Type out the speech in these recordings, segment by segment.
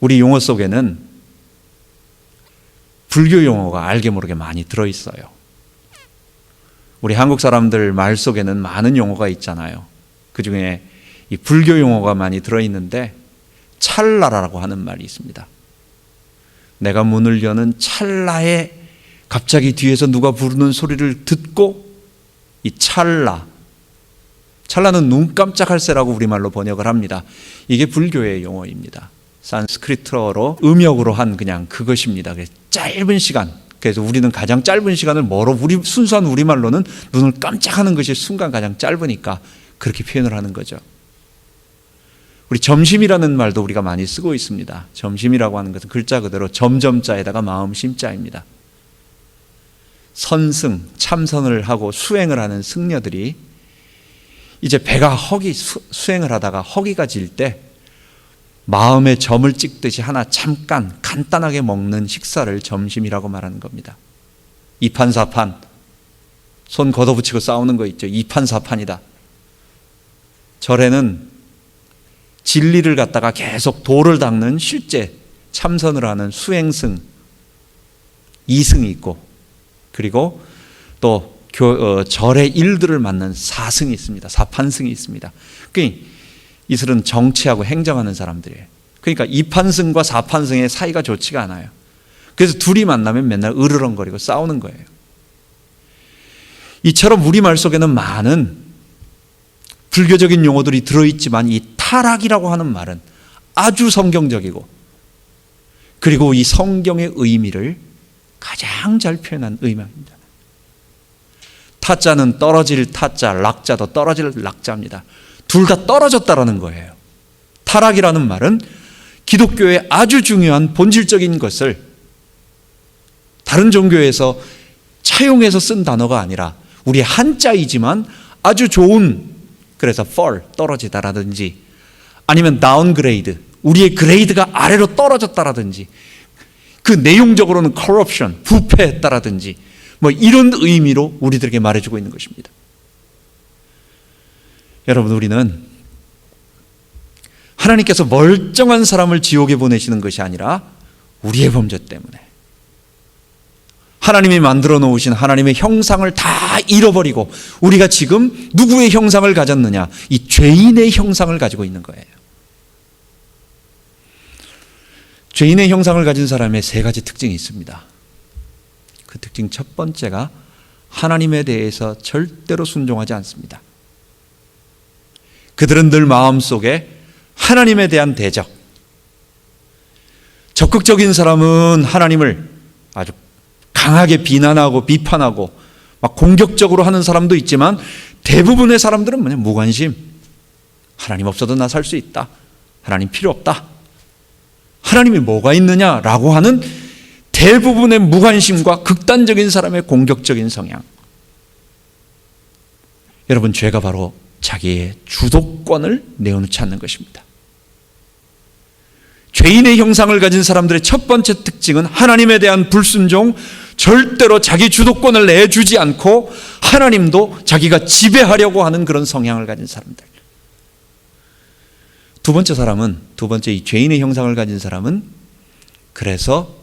우리 용어 속에는 불교 용어가 알게 모르게 많이 들어있어요. 우리 한국 사람들 말 속에는 많은 용어가 있잖아요. 그 중에 이 불교 용어가 많이 들어있는데 찰나라고 하는 말이 있습니다. 내가 문을 여는 찰나에 갑자기 뒤에서 누가 부르는 소리를 듣고 이 찰나는 눈 깜짝할 새라고 우리말로 번역을 합니다. 이게 불교의 용어입니다. 산스크리트어로 음역으로 한 그냥 그것입니다. 짧은 시간, 그래서 우리는 가장 짧은 시간을 우리 순수한 우리말로는 눈을 깜짝하는 것이 순간 가장 짧으니까 그렇게 표현을 하는 거죠. 우리 점심이라는 말도 우리가 많이 쓰고 있습니다. 점심이라고 하는 것은 글자 그대로 점점자에다가 마음 심자입니다. 선승, 참선을 하고 수행을 하는 승려들이 이제 배가 수행을 하다가 허기가 질 때 마음에 점을 찍듯이 하나 잠깐 간단하게 먹는 식사를 점심이라고 말하는 겁니다. 이판사판, 손 걷어붙이고 싸우는 거 있죠. 이판사판이다. 절에는 진리를 갖다가 계속 도를 닦는 실제 참선을 하는 수행승, 이승이 있고, 그리고 또 절의 일들을 맡는 사승이 있습니다. 사판승이 있습니다. 그러니까 이들은 정치하고 행정하는 사람들이에요. 그러니까 이판승과 사판승의 사이가 좋지가 않아요. 그래서 둘이 만나면 맨날 으르렁거리고 싸우는 거예요. 이처럼 우리말 속에는 많은 불교적인 용어들이 들어있지만 이 타락이라고 하는 말은 아주 성경적이고, 그리고 이 성경의 의미를 가장 잘 표현한 의미입니다. 타자는 떨어질 타자, 락자도 떨어질 락자입니다. 둘 다 떨어졌다라는 거예요. 타락이라는 말은 기독교의 아주 중요한 본질적인 것을 다른 종교에서 차용해서 쓴 단어가 아니라 우리의 한자이지만 아주 좋은, 그래서 fall, 떨어지다라든지, 아니면 다운그레이드, 우리의 그레이드가 아래로 떨어졌다라든지, 그 내용적으로는 corruption, 부패했다라든지 이런 의미로 우리들에게 말해주고 있는 것입니다. 여러분, 우리는 하나님께서 멀쩡한 사람을 지옥에 보내시는 것이 아니라 우리의 범죄 때문에 하나님이 만들어 놓으신 하나님의 형상을 다 잃어버리고 우리가 지금 누구의 형상을 가졌느냐? 이 죄인의 형상을 가지고 있는 거예요. 죄인의 형상을 가진 사람의 세 가지 특징이 있습니다. 그 특징 첫 번째가 하나님에 대해서 절대로 순종하지 않습니다. 그들은 늘 마음속에 하나님에 대한 대적, 적극적인 사람은 하나님을 아주 강하게 비난하고 비판하고 막 공격적으로 하는 사람도 있지만, 대부분의 사람들은 그냥 무관심, 하나님 없어도 나 살 수 있다, 하나님 필요 없다, 하나님이 뭐가 있느냐라고 하는 대부분의 무관심과 극단적인 사람의 공격적인 성향. 여러분, 죄가 바로 자기의 주도권을 내어놓지 않는 것입니다. 죄인의 형상을 가진 사람들의 첫 번째 특징은 하나님에 대한 불순종, 절대로 자기 주도권을 내주지 않고 하나님도 자기가 지배하려고 하는 그런 성향을 가진 사람들. 두 번째 이 죄인의 형상을 가진 사람은 그래서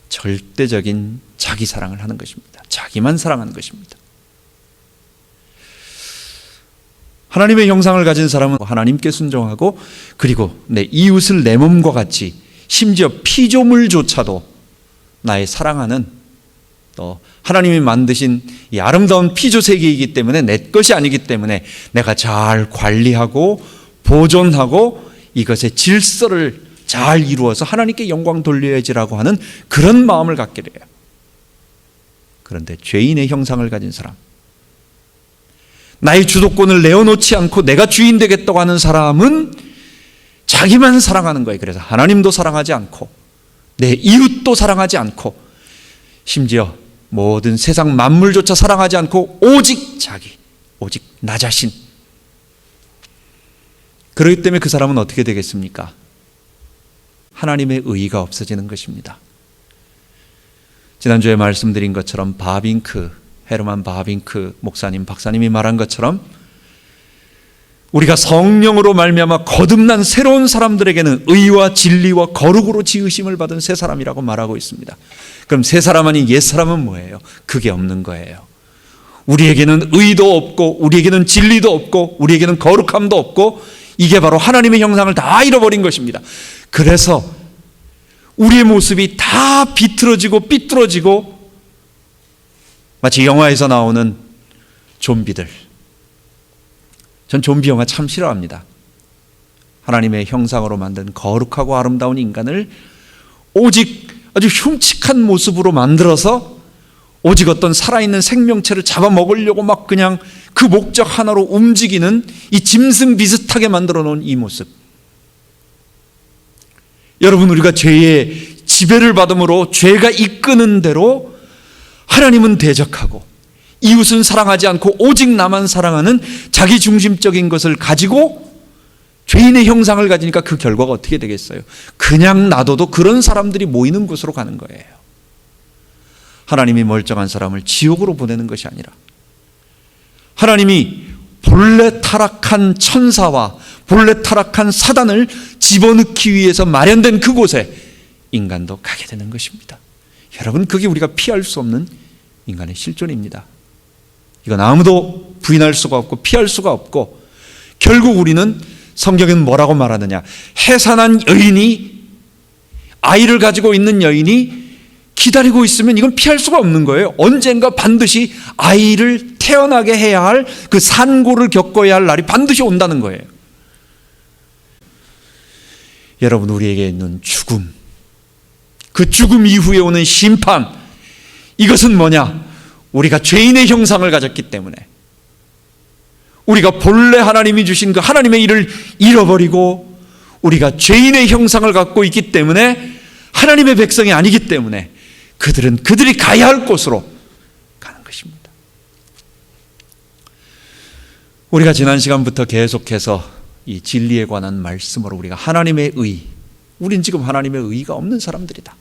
절대적인 자기 사랑을 하는 것입니다. 자기만 사랑하는 것입니다. 하나님의 형상을 가진 사람은 하나님께 순종하고, 그리고 내 이웃을 내 몸과 같이, 심지어 피조물조차도 나의 사랑하는, 또 하나님이 만드신 이 아름다운 피조세계이기 때문에, 내 것이 아니기 때문에 내가 잘 관리하고 보존하고 이것의 질서를 잘 이루어서 하나님께 영광 돌려야지라고 하는 그런 마음을 갖게 돼요. 그런데 죄인의 형상을 가진 사람, 나의 주도권을 내어놓지 않고 내가 주인 되겠다고 하는 사람은 자기만 사랑하는 거예요. 그래서 하나님도 사랑하지 않고 내 이웃도 사랑하지 않고 심지어 모든 세상 만물조차 사랑하지 않고 오직 자기, 오직 나 자신. 그렇기 때문에 그 사람은 어떻게 되겠습니까? 하나님의 의의가 없어지는 것입니다. 지난주에 말씀드린 것처럼 헤르만 바빙크 목사님, 박사님이 말한 것처럼 우리가 성령으로 말미암아 거듭난 새로운 사람들에게는 의와 진리와 거룩으로 지으심을 받은 새 사람이라고 말하고 있습니다. 그럼 새 사람 아닌 옛 사람은 뭐예요? 그게 없는 거예요. 우리에게는 의도 없고 우리에게는 진리도 없고 우리에게는 거룩함도 없고 이게 바로 하나님의 형상을 다 잃어버린 것입니다. 그래서 우리의 모습이 다 비틀어지고 삐뚤어지고 마치 영화에서 나오는 좀비들. 전 좀비 영화 참 싫어합니다. 하나님의 형상으로 만든 거룩하고 아름다운 인간을 오직 아주 흉측한 모습으로 만들어서 오직 어떤 살아있는 생명체를 잡아먹으려고 막 그냥 그 목적 하나로 움직이는 이 짐승 비슷하게 만들어 놓은 이 모습. 여러분, 우리가 죄의 지배를 받음으로 죄가 이끄는 대로 하나님은 대적하고 이웃은 사랑하지 않고 오직 나만 사랑하는 자기 중심적인 것을 가지고 죄인의 형상을 가지니까 그 결과가 어떻게 되겠어요? 그냥 놔둬도 그런 사람들이 모이는 곳으로 가는 거예요. 하나님이 멀쩡한 사람을 지옥으로 보내는 것이 아니라 하나님이 본래 타락한 천사와 본래 타락한 사단을 집어넣기 위해서 마련된 그곳에 인간도 가게 되는 것입니다. 여러분, 그게 우리가 피할 수 없는 인간의 실존입니다. 이건 아무도 부인할 수가 없고 피할 수가 없고, 결국 우리는 성경에는 뭐라고 말하느냐, 해산한 여인이, 아이를 가지고 있는 여인이 기다리고 있으면 이건 피할 수가 없는 거예요. 언젠가 반드시 아이를 태어나게 해야 할 그 산고를 겪어야 할 날이 반드시 온다는 거예요. 여러분, 우리에게 있는 죽음, 그 죽음 이후에 오는 심판, 이것은 뭐냐? 우리가 죄인의 형상을 가졌기 때문에, 우리가 본래 하나님이 주신 그 하나님의 일을 잃어버리고 우리가 죄인의 형상을 갖고 있기 때문에, 하나님의 백성이 아니기 때문에 그들이 가야 할 곳으로 가는 것입니다. 우리가 지난 시간부터 계속해서 이 진리에 관한 말씀으로 우리가 하나님의 의, 우린 지금 하나님의 의가 없는 사람들이다.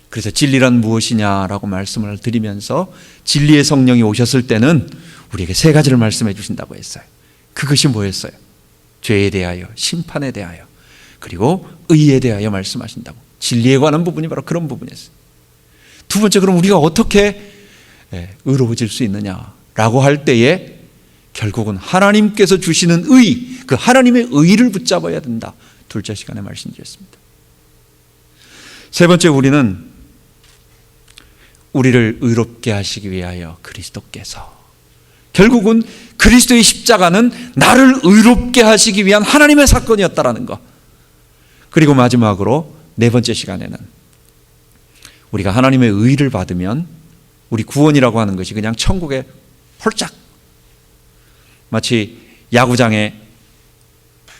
그래서 진리란 무엇이냐라고 말씀을 드리면서 진리의 성령이 오셨을 때는 우리에게 세 가지를 말씀해 주신다고 했어요. 그것이 뭐였어요? 죄에 대하여, 심판에 대하여, 그리고 의에 대하여 말씀하신다고. 진리에 관한 부분이 바로 그런 부분이었어요. 두 번째, 그럼 우리가 어떻게 의로워질 수 있느냐라고 할 때에 결국은 하나님께서 주시는 의, 그 하나님의 의를 붙잡아야 된다. 둘째 시간에 말씀드렸습니다. 세 번째, 우리를 의롭게 하시기 위하여 그리스도께서, 결국은 그리스도의 십자가는 나를 의롭게 하시기 위한 하나님의 사건이었다라는 것. 그리고 마지막으로 네 번째 시간에는 우리가 하나님의 의를 받으면 우리 구원이라고 하는 것이 그냥 천국에 홀짝, 마치 야구장에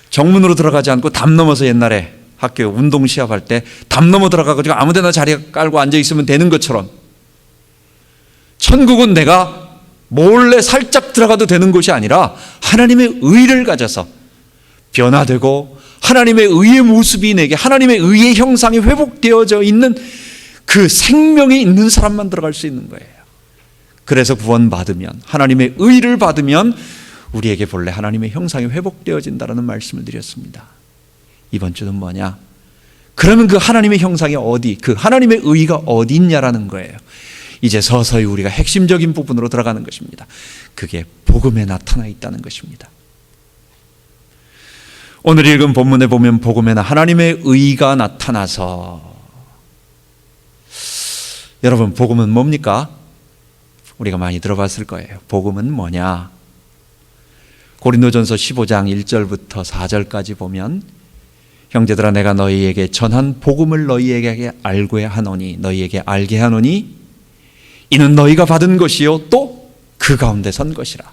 정문으로 들어가지 않고 담 넘어서 옛날에 학교 운동 시합할 때 담 넘어 들어가가지고 아무데나 자리 깔고 앉아있으면 되는 것처럼, 천국은 내가 몰래 살짝 들어가도 되는 곳이 아니라 하나님의 의를 가져서 변화되고 하나님의 의의 모습이 내게, 하나님의 의의 형상이 회복되어져 있는 그 생명이 있는 사람만 들어갈 수 있는 거예요. 그래서 구원받으면, 하나님의 의를 받으면 우리에게 본래 하나님의 형상이 회복되어진다는 말씀을 드렸습니다. 이번 주는 뭐냐? 그러면 그 하나님의 형상이 어디, 그 하나님의 의가 어디 있냐라는 거예요. 이제 서서히 우리가 핵심적인 부분으로 들어가는 것입니다. 그게 복음에 나타나 있다는 것입니다. 오늘 읽은 본문에 보면 복음에는 하나님의 의가 나타나서, 여러분, 복음은 뭡니까? 우리가 많이 들어봤을 거예요. 복음은 뭐냐? 고린도전서 15장 1절부터 4절까지 보면, 형제들아, 내가 너희에게 전한 복음을 너희에게 알게 하노니, 너희에게 알게 하노니 이는 너희가 받은 것이요 또 그 가운데 선 것이라.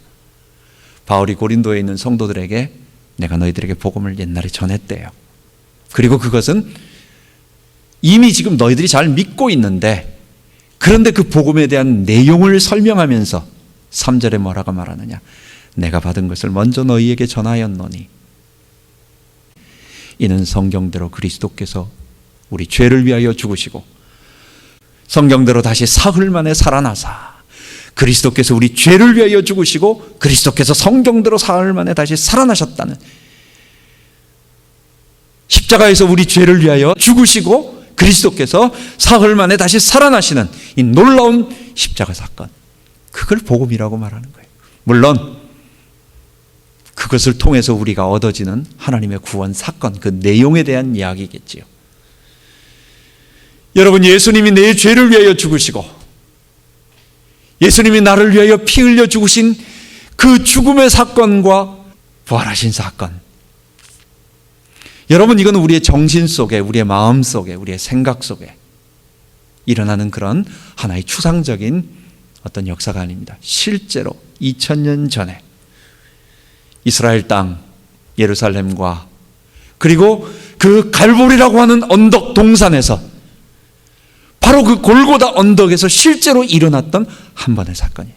바울이 고린도에 있는 성도들에게 내가 너희들에게 복음을 옛날에 전했대요. 그리고 그것은 이미 지금 너희들이 잘 믿고 있는데, 그런데 그 복음에 대한 내용을 설명하면서 3절에 뭐라고 말하느냐? 내가 받은 것을 먼저 너희에게 전하였노니 이는 성경대로 그리스도께서 우리 죄를 위하여 죽으시고 성경대로 다시 사흘 만에 살아나사 그리스도께서 우리 죄를 위하여 죽으시고 그리스도께서 성경대로 사흘 만에 다시 살아나셨다는, 십자가에서 우리 죄를 위하여 죽으시고 그리스도께서 사흘 만에 다시 살아나시는 이 놀라운 십자가 사건, 그걸 복음이라고 말하는 거예요. 물론 그것을 통해서 우리가 얻어지는 하나님의 구원 사건, 그 내용에 대한 이야기겠지요. 여러분, 예수님이 내 죄를 위하여 죽으시고 예수님이 나를 위하여 피 흘려 죽으신 그 죽음의 사건과 부활하신 사건, 여러분, 이건 우리의 정신 속에, 우리의 마음 속에, 우리의 생각 속에 일어나는 그런 하나의 추상적인 어떤 역사가 아닙니다. 실제로 2000년 전에 이스라엘 땅 예루살렘과 그리고 그 갈보리라고 하는 언덕 동산에서, 바로 그 골고다 언덕에서 실제로 일어났던 한 번의 사건이에요.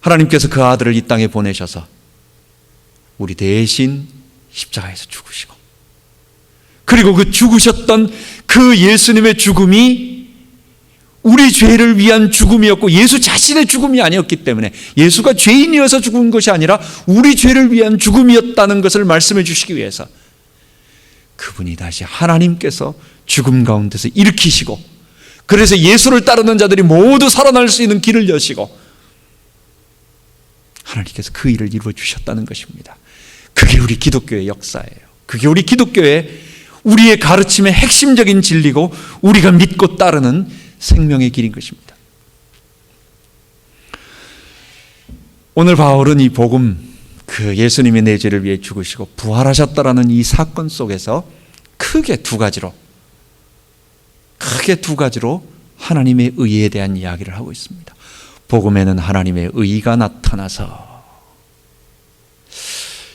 하나님께서 그 아들을 이 땅에 보내셔서 우리 대신 십자가에서 죽으시고, 그리고 그 죽으셨던 그 예수님의 죽음이 우리 죄를 위한 죽음이었고 예수 자신의 죽음이 아니었기 때문에, 예수가 죄인이어서 죽은 것이 아니라 우리 죄를 위한 죽음이었다는 것을 말씀해 주시기 위해서 그분이 다시 하나님께서 죽음 가운데서 일으키시고, 그래서 예수를 따르는 자들이 모두 살아날 수 있는 길을 여시고 하나님께서 그 일을 이루어 주셨다는 것입니다. 그게 우리 기독교의 역사예요. 그게 우리 기독교의, 우리의 가르침의 핵심적인 진리고 우리가 믿고 따르는 생명의 길인 것입니다. 오늘 바울은 이 복음, 그 예수님이 내 죄를 위해 죽으시고 부활하셨다라는 이 사건 속에서 크게 두 가지로 하나님의 의에 대한 이야기를 하고 있습니다. 복음에는 하나님의 의가 나타나서,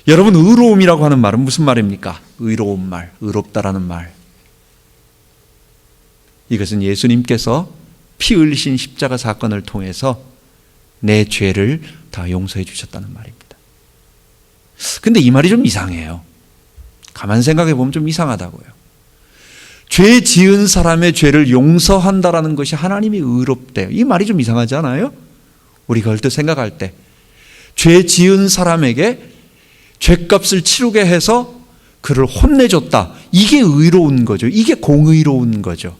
여러분, 의로움이라고 하는 말은 무슨 말입니까? 의로운 말, 의롭다라는 말. 이것은 예수님께서 피 흘리신 십자가 사건을 통해서 내 죄를 다 용서해 주셨다는 말입니다. 근데 이 말이 좀 이상해요. 가만 생각해 보면 좀 이상하다고요. 죄 지은 사람의 죄를 용서한다라는 것이 하나님이 의롭대요. 이 말이 좀 이상하지 않아요? 우리가 얼핏 생각할 때 죄 지은 사람에게 죄값을 치르게 해서 그를 혼내줬다, 이게 의로운 거죠. 이게 공의로운 거죠.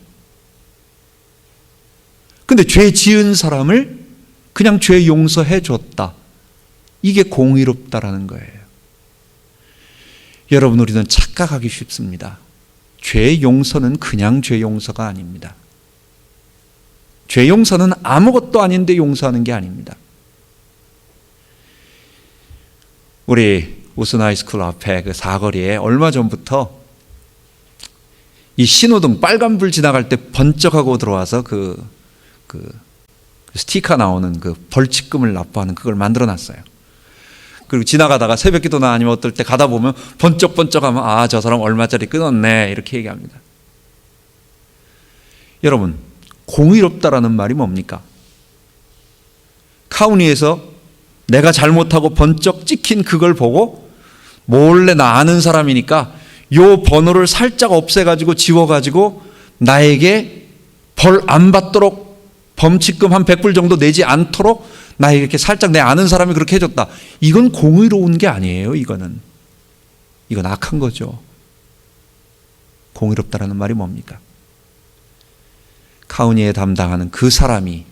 근데 죄 지은 사람을 그냥 죄 용서해 줬다, 이게 공의롭다라는 거예요. 여러분, 우리는 착각하기 쉽습니다. 죄 용서는 그냥 죄 용서가 아닙니다. 죄 용서는 아무것도 아닌데 용서하는 게 아닙니다. 우리 우슨 하이스쿨 앞에 그 사거리에 얼마 전부터 이 신호등 빨간불 지나갈 때 번쩍하고 들어와서 그 스티커 나오는 그 벌칙금을 납부하는 그걸 만들어 놨어요. 그리고 지나가다가 새벽기도나 아니면 어떨 때 가다 보면 번쩍번쩍하면, 아, 저 사람 얼마짜리 끊었네, 이렇게 얘기합니다. 여러분, 공의롭다라는 말이 뭡니까? 카운티에서 내가 잘못하고 번쩍 찍힌 그걸 보고 몰래 나 아는 사람이니까 요 번호를 살짝 없애가지고 지워가지고 나에게 벌 안 받도록, 범칙금 한 100불 정도 내지 않도록 나에게 이렇게 살짝 내 아는 사람이 그렇게 해줬다. 이건 공의로운 게 아니에요. 이건 악한 거죠. 공의롭다라는 말이 뭡니까? 카운티에 담당하는 그 사람이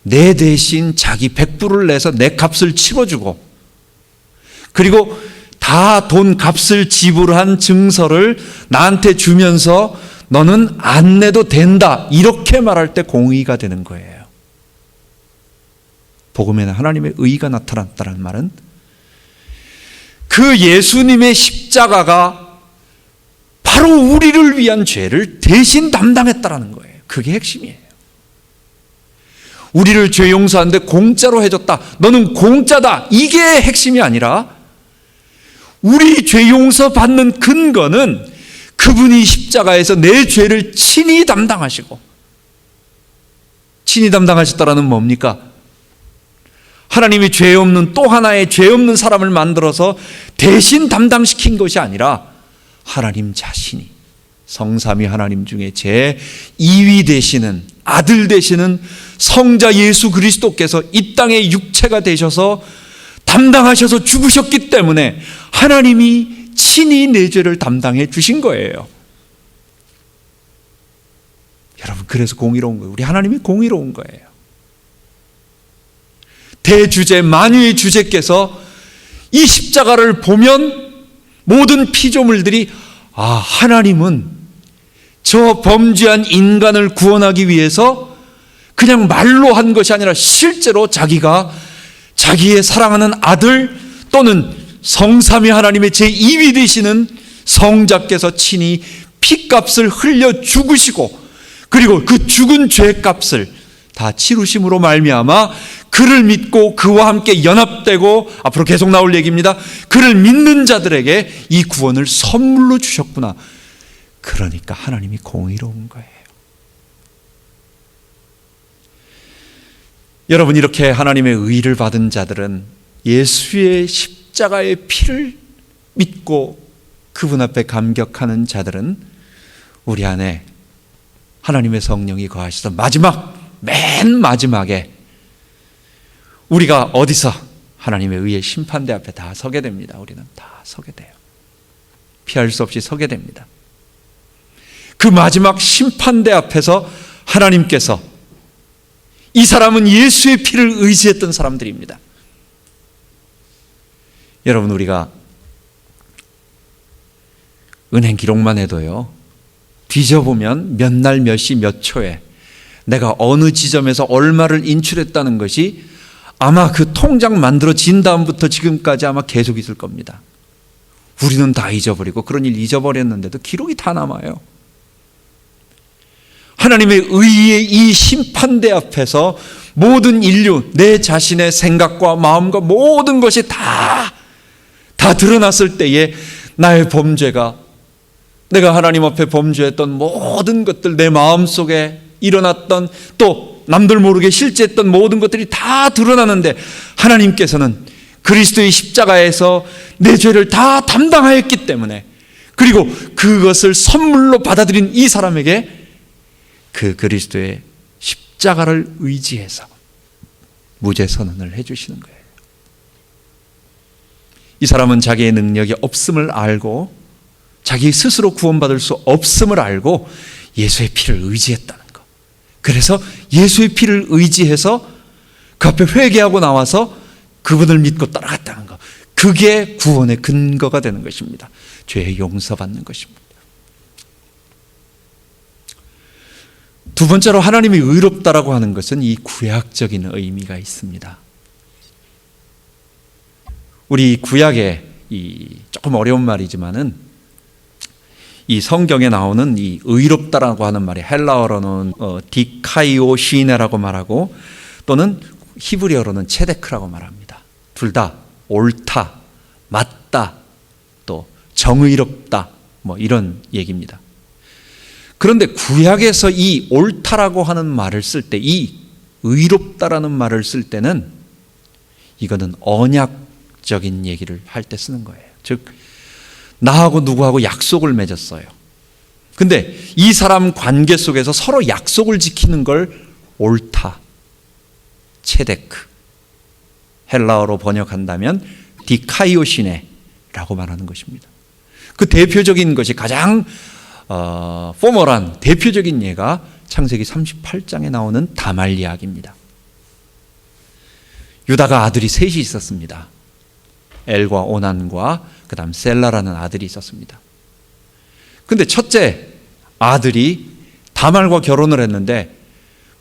내 대신 자기 100불을 내서 내 값을 치러주고, 그리고 다 돈 값을 지불한 증서를 나한테 주면서 너는 안 내도 된다, 이렇게 말할 때 공의가 되는 거예요. 복음에는 하나님의 의가 나타났다는 말은 그 예수님의 십자가가 바로 우리를 위한 죄를 대신 담당했다라는 거예요. 그게 핵심이에요. 우리를 죄 용서하는데 공짜로 해줬다, 너는 공짜다, 이게 핵심이 아니라 우리 죄 용서 받는 근거는 그분이 십자가에서 내 죄를 친히 담당하시고, 친히 담당하셨다라는 뭡니까? 하나님이 죄 없는 또 하나의 죄 없는 사람을 만들어서 대신 담당시킨 것이 아니라 하나님 자신이 성삼위 하나님 중에 제 2위 되시는 아들 되시는 성자 예수 그리스도께서 이 땅에 육체가 되셔서 담당하셔서 죽으셨기 때문에 하나님이 친히 내 죄를 담당해 주신 거예요. 여러분, 그래서 공의로운 거예요. 우리 하나님이 공의로운 거예요. 대주제 만유의 주제께서 이 십자가를 보면 모든 피조물들이 하나님은 저 범죄한 인간을 구원하기 위해서 그냥 말로 한 것이 아니라 실제로 자기가 자기의 사랑하는 아들 또는 성삼위 하나님의 제2위 되시는 성자께서 친히 피값을 흘려 죽으시고 그리고 그 죽은 죄값을 다 치루심으로 말미암아 그를 믿고 그와 함께 연합되고 앞으로 계속 나올 얘기입니다. 그를 믿는 자들에게 이 구원을 선물로 주셨구나. 그러니까 하나님이 공의로운 거예요. 여러분, 이렇게 하나님의 의를 받은 자들은 예수의 십자가의 피를 믿고 그분 앞에 감격하는 자들은 우리 안에 하나님의 성령이 거하셔서 맨 마지막에 우리가 어디서 하나님의 의의 심판대 앞에 다 서게 됩니다. 우리는 다 서게 돼요. 피할 수 없이 서게 됩니다. 그 마지막 심판대 앞에서 하나님께서 이 사람은 예수의 피를 의지했던 사람들입니다. 여러분, 우리가 은행 기록만 해도요, 뒤져보면 몇 날 몇 시 몇 초에 내가 어느 지점에서 얼마를 인출했다는 것이 아마 그 통장 만들어진 다음부터 지금까지 아마 계속 있을 겁니다. 우리는 다 잊어버리고 그런 일 잊어버렸는데도 기록이 다 남아요. 하나님의 의의 이 심판대 앞에서 모든 인류, 내 자신의 생각과 마음과 모든 것이 다 드러났을 때에 나의 범죄가, 내가 하나님 앞에 범죄했던 모든 것들, 내 마음속에 일어났던 또 남들 모르게 실제했던 모든 것들이 다 드러나는데 하나님께서는 그리스도의 십자가에서 내 죄를 다 담당하였기 때문에, 그리고 그것을 선물로 받아들인 이 사람에게 그 그리스도의 십자가를 의지해서 무죄 선언을 해주시는 거예요. 이 사람은 자기의 능력이 없음을 알고 자기 스스로 구원받을 수 없음을 알고 예수의 피를 의지했다는 것. 그래서 예수의 피를 의지해서 그 앞에 회개하고 나와서 그분을 믿고 따라갔다는 것. 그게 구원의 근거가 되는 것입니다. 죄의 용서받는 것입니다. 두 번째로 하나님이 의롭다라고 하는 것은 이 구약적인 의미가 있습니다. 우리 구약의 이 조금 어려운 말이지만은 이 성경에 나오는 이 의롭다라고 하는 말이 헬라어로는 디카이오시네라고 말하고 또는 히브리어로는 체데크라고 말합니다. 둘 다 옳다, 맞다, 또 정의롭다 뭐 이런 얘기입니다. 그런데 구약에서 이 옳다라고 하는 말을 쓸 때, 이 의롭다라는 말을 쓸 때는 이거는 언약적인 얘기를 할 때 쓰는 거예요. 즉 나하고 누구하고 약속을 맺었어요. 근데 이 사람 관계 속에서 서로 약속을 지키는 걸 옳다, 체데크, 헬라어로 번역한다면 디카이오시네라고 말하는 것입니다. 그 대표적인 것이 가장 포멀한 대표적인 예가 창세기 38장에 나오는 다말 이야기입니다. 유다가 아들이 셋이 있었습니다. 엘과 오난과 그 다음 셀라라는 아들이 있었습니다. 근데 첫째 아들이 다말과 결혼을 했는데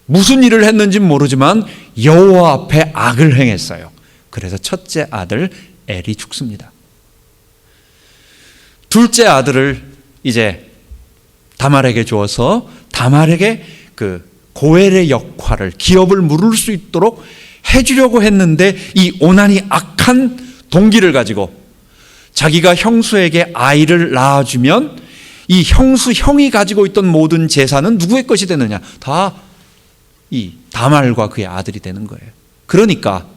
무슨 일을 했는지는 모르지만 여호와 앞에 악을 행했어요. 그래서 첫째 아들 엘이 죽습니다. 둘째 아들을 이제 다말에게 주어서 다말에게 그 고엘의 역할을, 기업을 물을 수 있도록 해주려고 했는데 이 오난이 악한 동기를 가지고 자기가 형수에게 아이를 낳아주면 이 형이 가지고 있던 모든 재산은 누구의 것이 되느냐? 다 이 다말과 그의 아들이 되는 거예요. 그러니까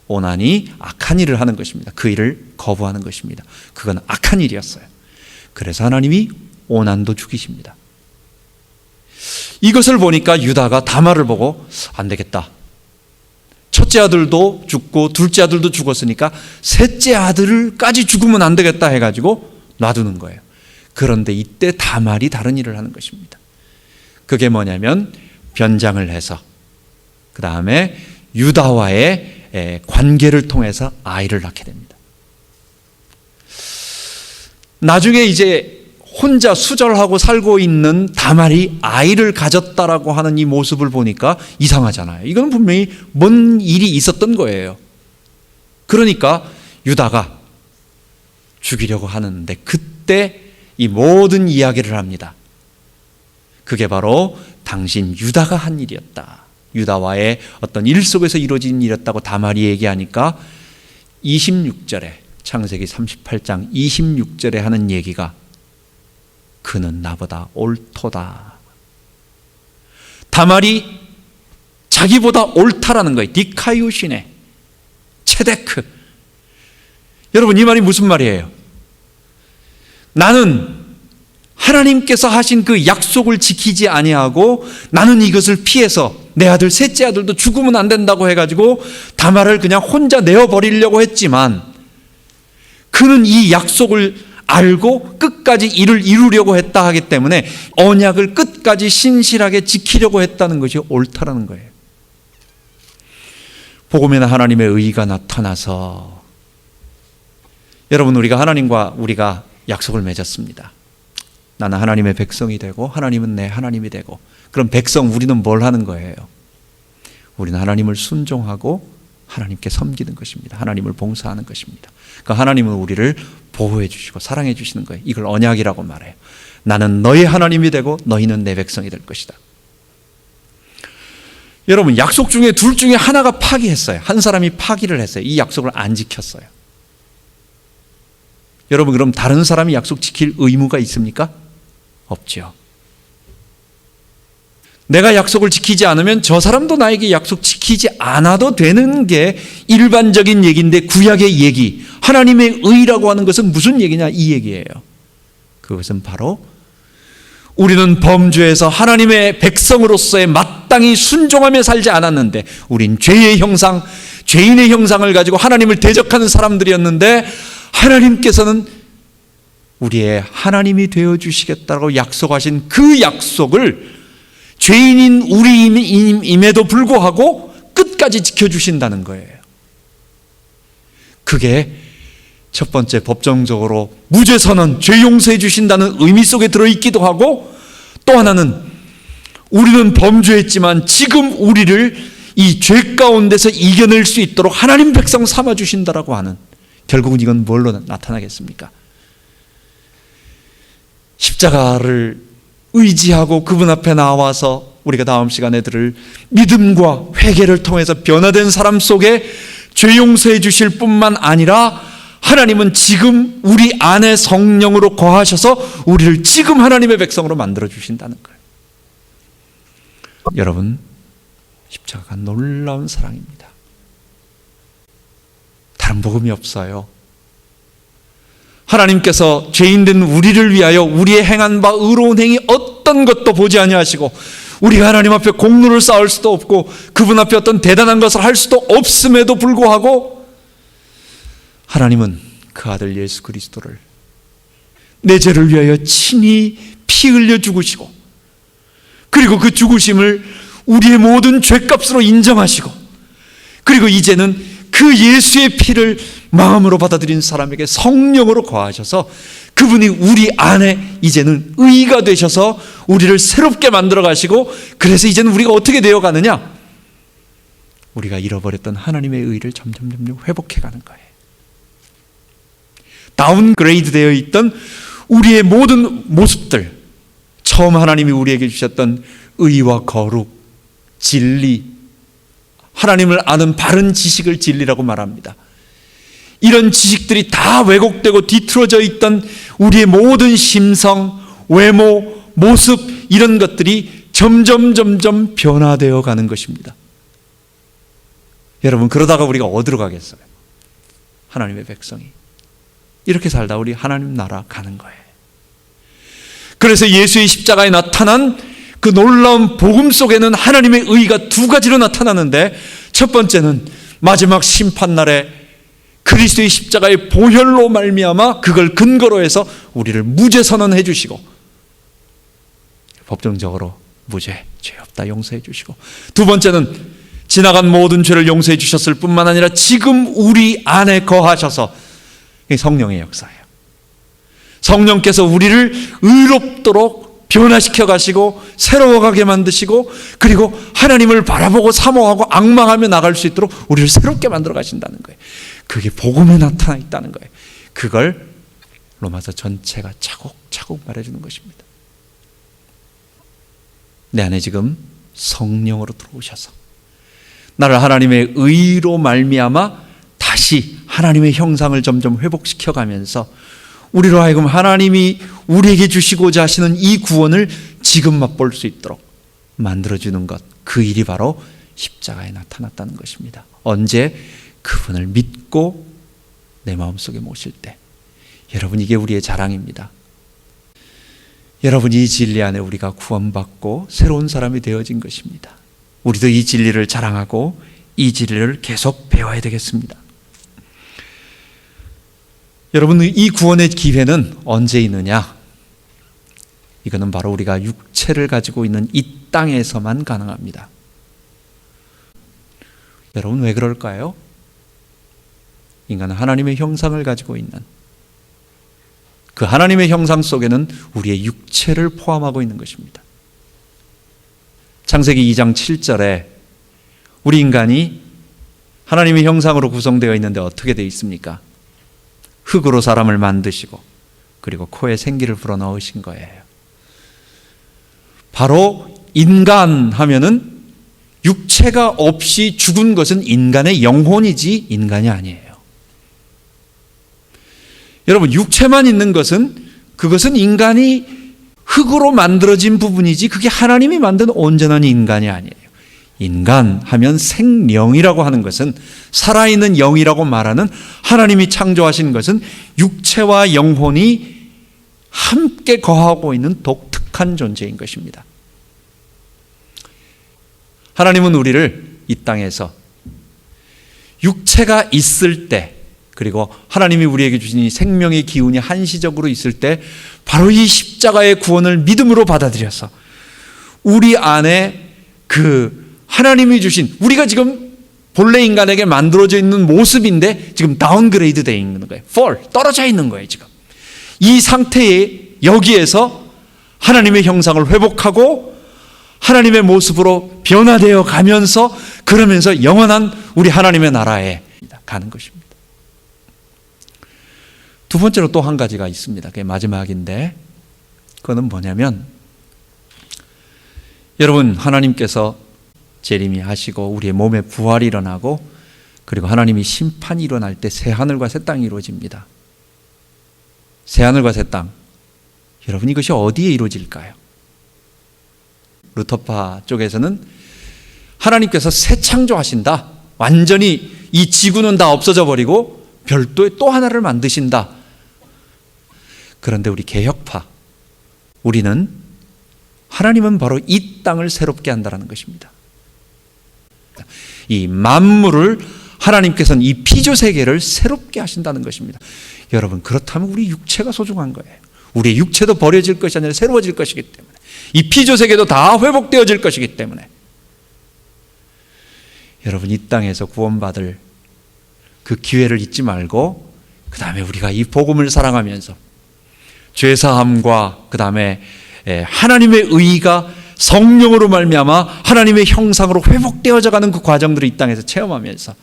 오난이 악한 일을 하는 것입니다. 그 일을 거부하는 것입니다. 그건 악한 일이었어요. 그래서 하나님이 오난도 죽이십니다. 이것을 보니까 유다가 다말을 보고 안 되겠다. 첫째 아들도 죽고 둘째 아들도 죽었으니까 셋째 아들까지 죽으면 안 되겠다 해가지고 놔두는 거예요. 그런데 이때 다말이 다른 일을 하는 것입니다. 그게 뭐냐면 변장을 해서 그 다음에 유다와의 관계를 통해서 아이를 낳게 됩니다. 나중에 이제 혼자 수절하고 살고 있는 다말이 아이를 가졌다라고 하는 이 모습을 보니까 이상하잖아요. 이건 분명히 뭔 일이 있었던 거예요. 그러니까 유다가 죽이려고 하는데 그때 이 모든 이야기를 합니다. 그게 바로 당신 유다가 한 일이었다. 유다와의 어떤 일 속에서 이루어진 일이었다고 다말이 얘기하니까 26절에 창세기 38장 26절에 하는 얘기가 그는 나보다 옳도다. 다말이 자기보다 옳다라는 거예요. 디카유시네 체데크. 여러분 이 말이 무슨 말이에요? 나는 하나님께서 하신 그 약속을 지키지 아니하고 나는 이것을 피해서 내 아들 셋째 아들도 죽으면 안 된다고 해가지고 다말을 그냥 혼자 내어버리려고 했지만 그는 이 약속을 알고 끝까지 이를 이루려고 했다 하기 때문에 언약을 끝까지 신실하게 지키려고 했다는 것이 옳다라는 거예요. 복음에는 하나님의 의가 나타나서 여러분 우리가 하나님과 우리가 약속을 맺었습니다. 나는 하나님의 백성이 되고 하나님은 내 하나님이 되고 그럼 백성 우리는 뭘 하는 거예요? 우리는 하나님을 순종하고 하나님께 섬기는 것입니다. 하나님을 봉사하는 것입니다. 그러니까 하나님은 우리를 보호해 주시고 사랑해 주시는 거예요. 이걸 언약이라고 말해요. 나는 너희 하나님이 되고 너희는 내 백성이 될 것이다. 여러분 약속 중에 둘 중에 하나가 파기했어요. 한 사람이 파기를 했어요. 이 약속을 안 지켰어요. 여러분 그럼 다른 사람이 약속 지킬 의무가 있습니까? 없죠. 내가 약속을 지키지 않으면 저 사람도 나에게 약속 지키지 않아도 되는 게 일반적인 얘기인데 구약의 얘기, 하나님의 의라고 하는 것은 무슨 얘기냐 이 얘기예요. 그것은 바로 우리는 범죄에서 하나님의 백성으로서의 마땅히 순종하며 살지 않았는데 우린 죄의 형상, 죄인의 형상을 가지고 하나님을 대적하는 사람들이었는데 하나님께서는 우리의 하나님이 되어주시겠다고 약속하신 그 약속을 죄인인 우리임에도 불구하고 끝까지 지켜주신다는 거예요. 그게 첫 번째 법정적으로 무죄 선언, 죄 용서해 주신다는 의미 속에 들어있기도 하고 또 하나는 우리는 범죄했지만 지금 우리를 이 죄 가운데서 이겨낼 수 있도록 하나님 백성 삼아주신다라고 하는 결국은 이건 뭘로 나타나겠습니까? 십자가를 의지하고 그분 앞에 나와서 우리가 다음 시간에 들을 믿음과 회개를 통해서 변화된 사람 속에 죄 용서해 주실 뿐만 아니라 하나님은 지금 우리 안에 성령으로 거하셔서 우리를 지금 하나님의 백성으로 만들어 주신다는 거예요. 여러분 십자가가 놀라운 사랑입니다. 다른 복음이 없어요. 하나님께서 죄인된 우리를 위하여 우리의 행한 바 의로운 행위 어떤 것도 보지 아니하시고 우리가 하나님 앞에 공로를 쌓을 수도 없고 그분 앞에 어떤 대단한 것을 할 수도 없음에도 불구하고 하나님은 그 아들 예수 그리스도를 내 죄를 위하여 친히 피 흘려 죽으시고 그리고 그 죽으심을 우리의 모든 죄값으로 인정하시고 그리고 이제는 그 예수의 피를 마음으로 받아들인 사람에게 성령으로 거하셔서 그분이 우리 안에 이제는 의가 되셔서 우리를 새롭게 만들어 가시고 그래서 이제는 우리가 어떻게 되어 가느냐? 우리가 잃어버렸던 하나님의 의를 점점 회복해 가는 거예요. 다운그레이드 되어 있던 우리의 모든 모습들, 처음 하나님이 우리에게 주셨던 의와 거룩, 진리, 하나님을 아는 바른 지식을 진리라고 말합니다. 이런 지식들이 다 왜곡되고 뒤틀어져 있던 우리의 모든 심성, 외모, 모습 이런 것들이 점점 변화되어 가는 것입니다. 여러분 그러다가 우리가 어디로 가겠어요? 하나님의 백성이 이렇게 살다 우리 하나님 나라 가는 거예요. 그래서 예수의 십자가에 나타난 그 놀라운 복음 속에는 하나님의 의가 두 가지로 나타나는데, 첫 번째는 마지막 심판날에 그리스도의 십자가의 보혈로 말미암아 그걸 근거로 해서 우리를 무죄 선언해 주시고, 법정적으로 무죄, 죄 없다 용서해 주시고, 두 번째는 지나간 모든 죄를 용서해 주셨을 뿐만 아니라 지금 우리 안에 거하셔서, 성령의 역사예요. 성령께서 우리를 의롭도록 변화시켜 가시고 새로워가게 만드시고, 그리고 하나님을 바라보고 사모하고 앙망하며 나갈 수 있도록 우리를 새롭게 만들어 가신다는 거예요. 그게 복음에 나타나 있다는 거예요. 그걸 로마서 전체가 차곡차곡 말해주는 것입니다. 내 안에 지금 성령으로 들어오셔서 나를 하나님의 의로 말미암아 다시 하나님의 형상을 점점 회복시켜 가면서 우리로 하여금 하나님이 우리에게 주시고자 하시는 이 구원을 지금 맛볼 수 있도록 만들어주는 것, 그 일이 바로 십자가에 나타났다는 것입니다. 언제? 그분을 믿고 내 마음속에 모실 때. 여러분, 이게 우리의 자랑입니다. 여러분, 이 진리 안에 우리가 구원받고 새로운 사람이 되어진 것입니다. 우리도 이 진리를 자랑하고 이 진리를 계속 배워야 되겠습니다. 여러분, 이 구원의 기회는 언제 있느냐? 이거는 바로 우리가 육체를 가지고 있는 이 땅에서만 가능합니다. 여러분, 왜 그럴까요? 인간은 하나님의 형상을 가지고 있는, 그 하나님의 형상 속에는 우리의 육체를 포함하고 있는 것입니다. 창세기 2장 7절에 우리 인간이 하나님의 형상으로 구성되어 있는데 어떻게 되어 있습니까? 흙으로 사람을 만드시고 그리고 코에 생기를 불어넣으신 거예요. 바로 인간 하면은 육체가 없이 죽은 것은 인간의 영혼이지 인간이 아니에요. 여러분, 육체만 있는 것은, 그것은 인간이 흙으로 만들어진 부분이지 그게 하나님이 만든 온전한 인간이 아니에요. 인간 하면 생명이라고 하는 것은, 살아있는 영이라고 말하는 하나님이 창조하신 것은 육체와 영혼이 함께 거하고 있는 독특한 존재인 것입니다. 하나님은 우리를 이 땅에서 육체가 있을 때, 그리고 하나님이 우리에게 주신 이 생명의 기운이 한시적으로 있을 때 바로 이 십자가의 구원을 믿음으로 받아들여서 우리 안에 그 하나님이 주신, 우리가 지금 본래 인간에게 만들어져 있는 모습인데 지금 다운그레이드 되어 있는 거예요. 떨어져 있는 거예요. 지금 이 상태에 여기에서 하나님의 형상을 회복하고 하나님의 모습으로 변화되어 가면서, 그러면서 영원한 우리 하나님의 나라에 가는 것입니다. 두 번째로 또 한 가지가 있습니다. 그게 마지막인데, 그거는 뭐냐면, 여러분, 하나님께서 재림하시고 우리의 몸에 부활이 일어나고 그리고 하나님이 심판이 일어날 때 새하늘과 새 땅이 이루어집니다. 새하늘과 새 땅, 여러분, 이것이 어디에 이루어질까요? 루터파 쪽에서는 하나님께서 새 창조하신다, 완전히 이 지구는 다 없어져 버리고 별도의 또 하나를 만드신다. 그런데 우리 개혁파, 우리는 하나님은 바로 이 땅을 새롭게 한다는 것입니다. 이 만물을 하나님께서는 이 피조 세계를 새롭게 하신다는 것입니다. 여러분, 그렇다면 우리 육체가 소중한 거예요. 우리의 육체도 버려질 것이 아니라 새로워질 것이기 때문에, 이 피조 세계도 다 회복되어질 것이기 때문에, 여러분, 이 땅에서 구원받을 그 기회를 잊지 말고, 그 다음에 우리가 이 복음을 사랑하면서 죄사함과 그 다음에 하나님의 의가 성령으로 말미암아 하나님의 형상으로 회복되어져 가는 그 과정들을 이 땅에서 체험하면서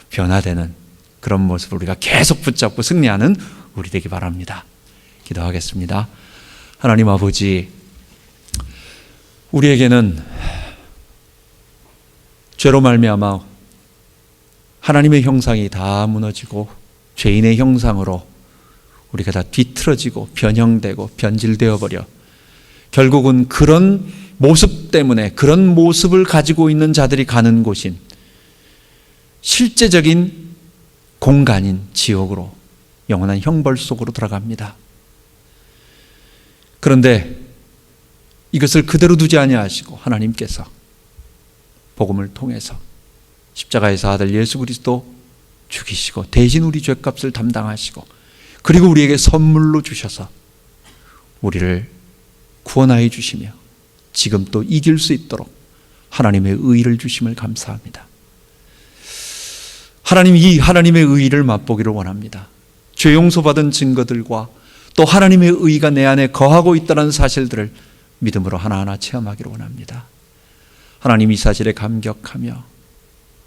변화되는 그런 모습을 우리가 계속 붙잡고 승리하는 우리 되기 바랍니다. 기도하겠습니다. 하나님 아버지, 우리에게는 죄로 말미암아 하나님의 형상이 다 무너지고 죄인의 형상으로 우리가 다 뒤틀어지고 변형되고 변질되어 버려 결국은 그런 모습 때문에, 그런 모습을 가지고 있는 자들이 가는 곳인 실제적인 공간인 지옥으로, 영원한 형벌 속으로 들어갑니다. 그런데 이것을 그대로 두지 아니하시고 하나님께서 복음을 통해서 십자가에서 아들 예수 그리스도 죽이시고 대신 우리 죄값을 담당하시고 그리고 우리에게 선물로 주셔서 우리를 구원하여 주시며 지금 또 이길 수 있도록 하나님의 의를 주심을 감사합니다. 하나님, 이 하나님의 의를 맛보기를 원합니다. 죄 용서받은 증거들과 또 하나님의 의가 내 안에 거하고 있다는 사실들을 믿음으로 하나하나 체험하기를 원합니다. 하나님, 이 사실에 감격하며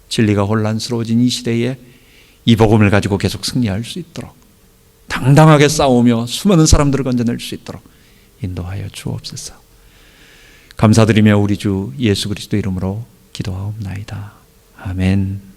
진리가 혼란스러워진 이 시대에 이 복음을 가지고 계속 승리할 수 있도록 당당하게 싸우며 수많은 사람들을 건져낼 수 있도록 인도하여 주옵소서. 감사드리며 우리 주 예수 그리스도 이름으로 기도하옵나이다. 아멘.